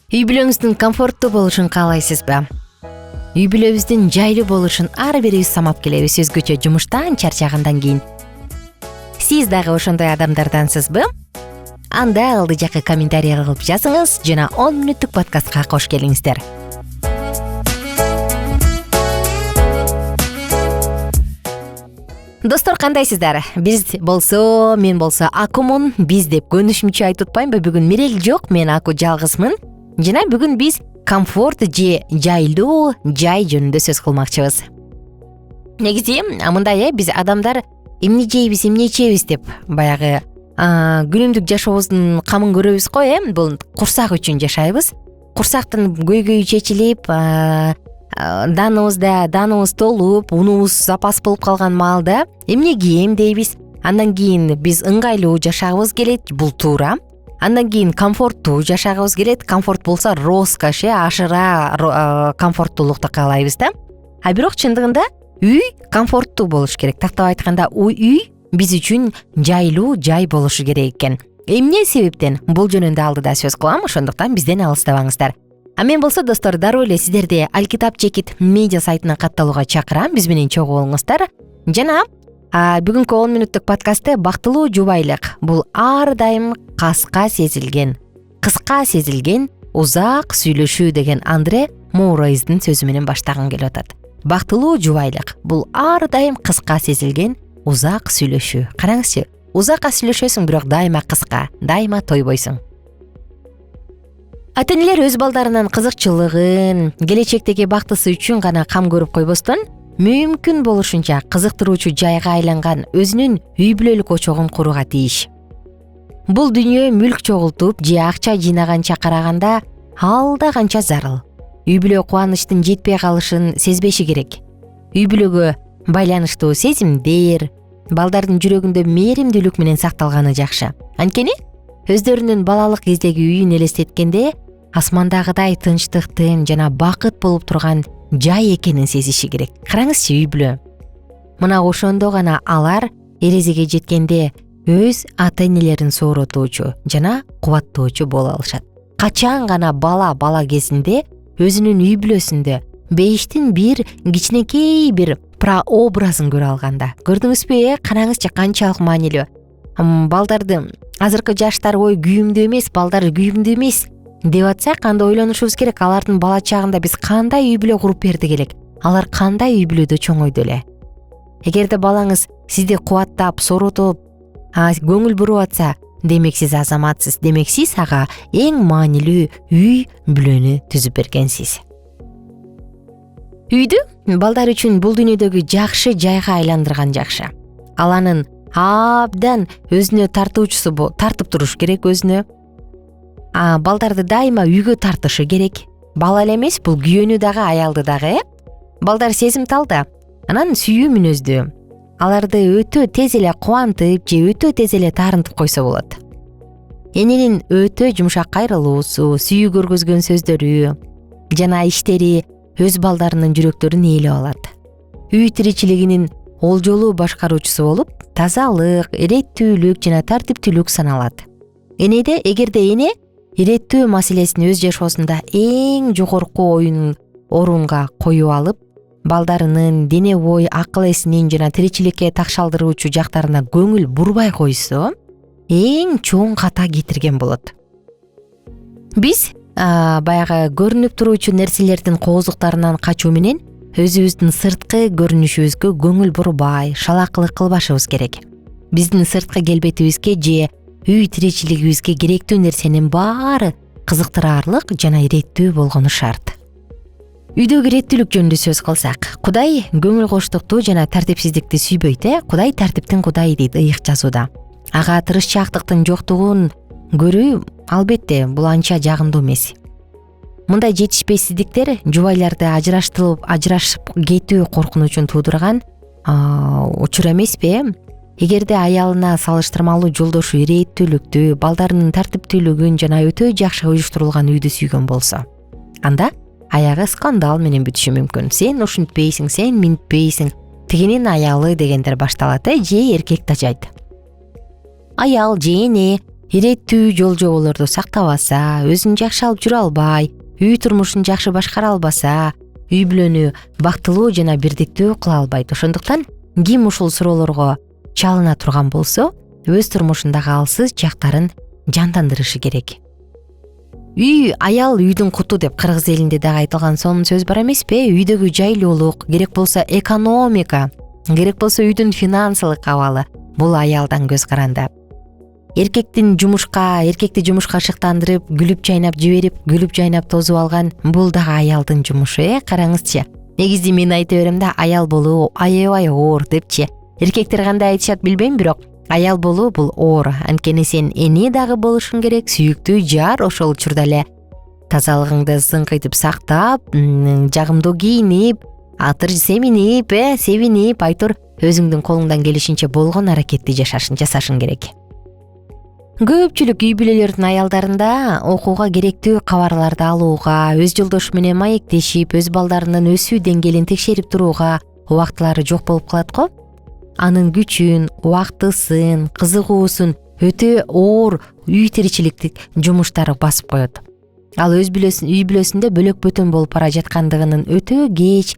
Үй бүлөңүздүн комфорттуу болушун каалайсызбы? Үй бүлөбүздүн жайлуу болушун ар бирибиз самап келебиз өзгөчө жумуштан чарчагандан кийин. Сиз дагы ошондой адамдардансызбы? Анда алды жакка комментарий кылып жазыңыз жана 10 мүнөттүк подкастка кош келиңиздер. Достор, кандайсыздар? Мен болсо Акумун. Биз деп көнүшмүчү айтып атпаймынбы? Бүгүн Мирел жок, мен Аку жалгызмын. Жана бүгүн биз комфорт же жайлуу жай жөнүндө сөз кылмакчыбыз. Негизи мындай биз адамдар эмне жейбиз, эмне ичебиз деп баягы күнүмдүк жашообуздун камын көрөбүз го, бул курсак үчүн жашайбыз. Курсактын көйгөйү чечилип, даныбыз толуп, унубуз запас болуп калган маалда эмне кийем дейбиз. Андан кийин биз ыңгайлуу жашагыбыз келет, бул туура. Андан кийин комфорттуу жашагыбыз келет. Комфорт болсо роскошь, ашыра комфорттуулукту каалайбыз да. А бирок чындыгында үй комфорттуу болуш керек. Тактап айтканда, үй биз үчүн жайлуу жай болушу керек экен. Эмне себептен? Бул жөнүндө алдыда сөз кылам, ошондуктан бизден алыстабаңыздар. А мен болсо достор, дароо эле сиздерди Алкитап Чекит медиа сайтына катталууга чакырам. Биз менен чогуу болуңуздар. Жана бүгүнкү 10 мүнөттүк подкастты бактылуу жубайлык. Бул ар дайым кыска сезилген, узак сүйлөшүү деген Андре Моуройздун сөзү менен баштагым келип атат. Бактылуу жубайлык. Бул ар дайым кыска сезилген, узак сүйлөшүү. Караңызчы, узакка сүйлөшөсүң, бирок дайыма кыска, дайыма тойбойсуң. Ата-энелер өз балдарынын кызыкчылыгын, келечектеги бактысы үчүн гана кам көрүп койбостон, мүмкүн болушунча кызыктыруучу жайга айланган өзүнүн үй бүлөлүк очогун курууга тийиш. Бул дүйнө мүлк чогултуп же акча жыйнаганча караганда алда канча зарыл. Үй бүлө кубанычтын жетпей калышын сезбеши керек. Үй бүлөгө байланыштуу сезимдер, балдардын жүрөгүндө мээримдүүлүк менен сакталганы жакшы. Анткени өздөрүнүн балалык кездеги үйүн элестеткенде асмандагыдай тынчтыктын жана бакыт болуп турган жай экенин сезиши керек. Караңызчы, үй бүлө. Мына ошондо гана алар эрезеге жеткенде өз ата-энелерин сооротуучу жана кубаттоочу боло алышат. Качан гана бала кезинде өзүнүн үй бүлөсүндө бейиштин бир кичинекей бир прообразын көрө алганда. Көрдүңүзбү? Караңызчы, канчалык маанилүү. Балдарды азыркы жаштар күйүмдүү эмес, балдар күйүмдүү эмес деп атсак, анда ойлонушубуз керек. Алардын бала чагында биз кандай үй бүлө куруп бердик элек? Алар кандай үй бүлөдө чоңойду эле? Эгерде балаңыз сизди кубаттап, сооротуп, көңүл буруп атса, демек сиз азаматсыз, демек сиз ага эң маанилүү үй бүлөнү түзүп бергенсиз. Үйдү балдар үчүн бул дүйнөдөгү жакшы жайга айландырган жакшы. Ал анын абдан өзүнө тартып туруш керек өзүнө. Балдарды дайыма үйгө тартышы керек. Бала эле эмес, бул күйөөнү дагы, аялды дагы. Балдар сезимтал да, анан сүйүү мүнөздүү. Аларды өтө тез эле кубантып же өтө тез эле таарынтып койсо болот. Эненин өтө жумшак кайрылуусу, сүйүү көргөзгөн сөздөрү жана иштери өз балдарынын жүрөктөрүн ээлеп алат. Үй тиричилигинин олжолуу башкаруучусу болуп, тазалык, иреттүүлүк жана тартиптүүлүк саналат. Эгерде эне иреттүү маселесин өз жашоосунда эң жогорку орунга коюп алып, балдарынын дене бой, акыл эсинин жана тиричиликке такшалдыруучу жактарына көңүл бурбай койсо, эң чоң ката кетирген болот. Биз баягы көрүнүп туруучу нерселердин коозуктарынан качуу менен өзүбүздүн сырткы көрүнүшүбүзгө көңүл бурбай, шалакылык кылбашыбыз керек. Биздин сырткы келбетибизге же үй тиричилигибизге керектүү нерсенин баары кызыктыраарлык жана иреттүү болгону шарт. Үйдөгү иреттүүлүк жөнүндө сөз кылсак, Кудай көңүл коштукту жана тартипсиздикти сүйбөйт. Кудай тартиптин кудайы дейт ыйык жазууда. Ага тырышчаактыктын жоктугун көрүү албетте бул анча жагымдуу эмес. Мындай жетишпейсиздиктер жубайларды ажырашып кетүү коркунучун туудурган учур эмеспи? Эгерде аялына салыштырмалуу жолдошу ирээттүүлүктү, балдарынын тартиптүүлүгүн жана өтө жакшы уюштурулган үйдү сүйгөн болсо, анда аягы скандал менен бүтүшү мүмкүн. Сен ушинтпейсиң, сен минтпейсиң, тигинин аялы дегендер башталат, же эркек тажайт. Аял же эне иреттүү жол жоболорду сактабаса, өзүн жакшы алып жүрө албай, үй турмушун жакшы башкара албаса, үй бүлөнү бактылуу жана бирдиктүү кыла албайт. Ошондуктан ким ушул суроолорго чалына турган болсо, өз турмушундагы алсыз жактарын жандандырышы керек. Үй аял үйдүн куту деп кыргыз элинде дагы айтылган сонун сөз бар эмеспи? Үйдөгү жайлуулук, керек болсо экономика, керек болсо үйдүн финансылык абалы бул аялдан көз каранды. Эркекти жумушка шыктандырып, күлүп жайнап жиберип, күлүп жайнап тозуп алган бул дагы аялдын жумушу. Караңызчы. Негизи мен айта берем да, аял болуу аябай оор депчи. Эркектер кандай айтышат билбейм, бирок аял болуу бул оор. Анткени сен эне дагы болушуң керек, сүйүктүү жар, ошол учурда эле тазалыгыңды зыңкыйтып сактап, жагымдуу кийинип, атыр семинип, себинип, айтор өзүңдүн колуңдан келишинче болгон аракетти жасашың керек. Көпчүлүк үй бүлөлөрдүн аялдарында окууга керектүү кабарларды алууга, өз жолдошу менен маектешип, өз балдарынын өсүү деңгээлин текшерип турууга убактылары жок болуп калат го. Анын күчүн, убактысын, кызыгуусун өтө оор үй тиричиликтик жумуштары басып коет. Ал үй бүлөсүндө бөлөк бөтөн болуп бара жаткандыгынын өтө кеч,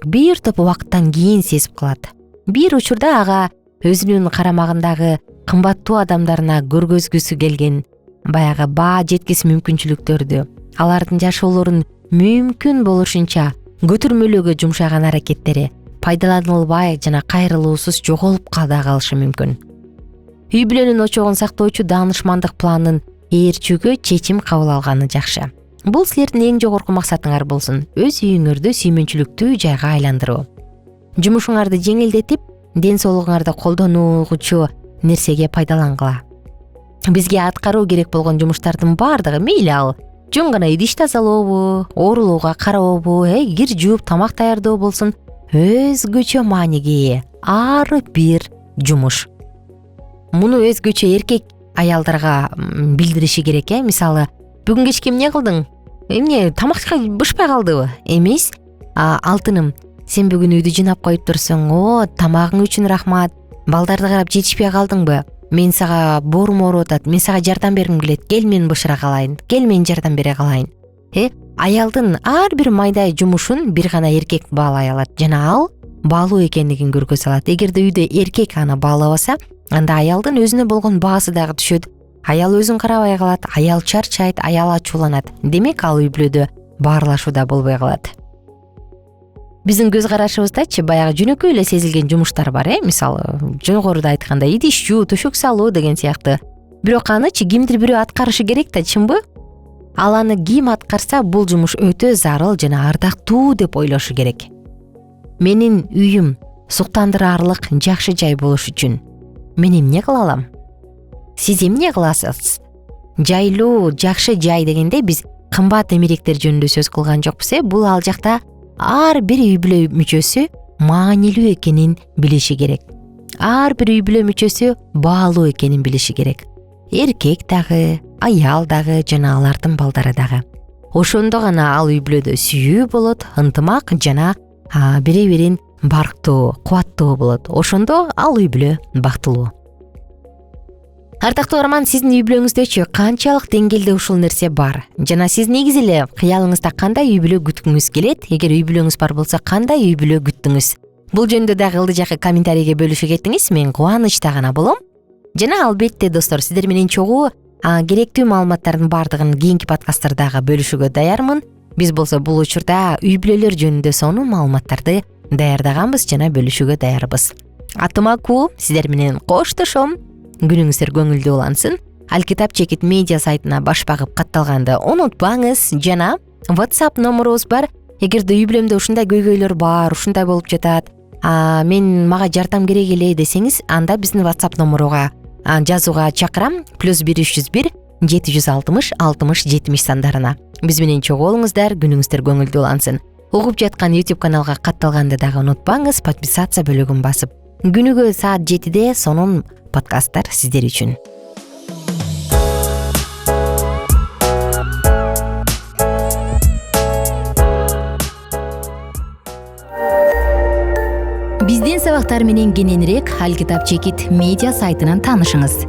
бир топ убакыттан кийин сезип калат. Бир учурда ага өзүнүн карамагындагы кымбаттуу адамдарына көргөзгүсү келген баягы баа жеткис мүмкүнчүлүктөрдү, алардын жашоолорун мүмкүн болушунча көтүрмөлөөгө жумшаган аракеттери пайдаланылбай жана кайрылуусуз жоголуп калышы мүмкүн. Үй бүлөнүн очогун сактоочу даанышмандык планын ээрчүүгө чечим кабыл алганы жакшы. Бул силердин эң жогорку максатыңар болсун. Өз үйүңөрдү сүймөнчүлүктүү жайга айландыруу. Жумушуңарды жеңилдетип, ден соолугуңарды колдонуучу нерсеге пайдалангыла. Бизге аткаруу керек болгон жумуштардын баардыгы, мейли ал жөн гана идиш тазалообу, оорулууга карообу, кир жууп, тамак даярдоо болсун, өзгөчө мааниге ээ ар бир жумуш. Муну өзгөчө эркек аялдарга билдириши керек. Мисалы, бүгүн кечке эмне кылдың? Эмне тамакка бышпай калдыбы? Эмес, алтыным, сен бүгүн үйдү жыйнап коюп турсуң. Тамагың үчүн рахмат. Балдарды карап жетишпей калдыңбы? Мен сага боорум ооруп атат. Мен сага жардам бергим келет. Кел мен бышыра калайын. Кел мен жардам бере калайын. Аялдын ар бир майдай жумушун бир гана эркек баалай алат жана ал баалуу экендигин көргөзө алат. Эгерде үйдө эркек аны баалабаса, анда аялдын өзүнө болгон баасы дагы түшөт. Аял өзүн карабай калат, аял чарчайт, аял ачууланат. Демек ал үй бүлөдө баарлашуу да болбой калат. Биздин көз карашыбыздачы баягы жөнөкөй эле сезилген жумуштар бар, мисалы, жогоруда айтканда идиш жуу, төшөк салуу деген сыяктуу. Бирок анычы кимдир бирөө аткарышы керек да, чынбы? Ал аны ким аткарса, бул жумуш өтө зарыл жана ардактуу деп ойлошу керек. Менин үйүм суктандырарлык жакшы жай болуш үчүн мен эмне кыла алам? Сиз эмне кыласыз? Жайлуу, жакшы жай дегенде биз кымбат эмеректер жөнүндө сөз кылган жокпуз. Бул ал жакта ар бир үй бүлө мүчөсү маанилүү экенин билиши керек. Ар бир үй бүлө мүчөсү баалуу экенин билиши керек. Эркек дагы, аял дагы жана алардын балдары дагы. Ошондо гана ал үй бүлөдө сүйүү болот, ынтымак жана бири-бирин барктоо, кубаттоо болот. Ошондо ал үй бүлө бактылуу. Артактуу арман, сиздин үй бүлөңүздөчү канчалык деңгээлде ушул нерсе бар? Жана сиз негизи эле кыялыңызда кандай үй бүлө күткүңүз келет? Эгер үй бүлөңүз бар болсо, кандай үй бүлө күттүңүз? Бул жөнүндө дагы ылдый жакшы комментарийге бөлүшүп кеттиңиз. Мен кубанычта гана болом. Жана албетте достор, сиздер менен чогуу керектүү маалыматтардын баардыгын кийинки подкасттардагы бөлүшүүгө даярмын. Биз болсо бул учурда үй бүлөлөр жөнүндө сонун маалыматтарды даярдаганбыз жана бөлүшүүгө даярбыз. Атым Аку, сиздер менен коштошом. Күнүңүздөр көңүлдүү улансын. Алкитап чекит медиа сайтына баш багып катталганды унутпаңыз. Жана WhatsApp номурубуз бар. Эгерде үй бүлөмдө ушундай көйгөйлөр бар, ушундай болуп жатат, мага жардам керек эле десеңиз, анда биздин WhatsApp номуруга жазууга чакырам. +1 301 760 60 70 сандарына. Биз менен чогуу болуңуздар, күнүңүздөр көңүлдүү улансын. Угуп жаткан YouTube каналга катталганды дагы унутпаңыз, подписация бөлөгүн басып. Күнүгө саат 7-де сонун подкасттар сиздер үчүн. Биздин сабактар менен кененирээк Алкитап чекит медиа сайтынан таанышыңыз.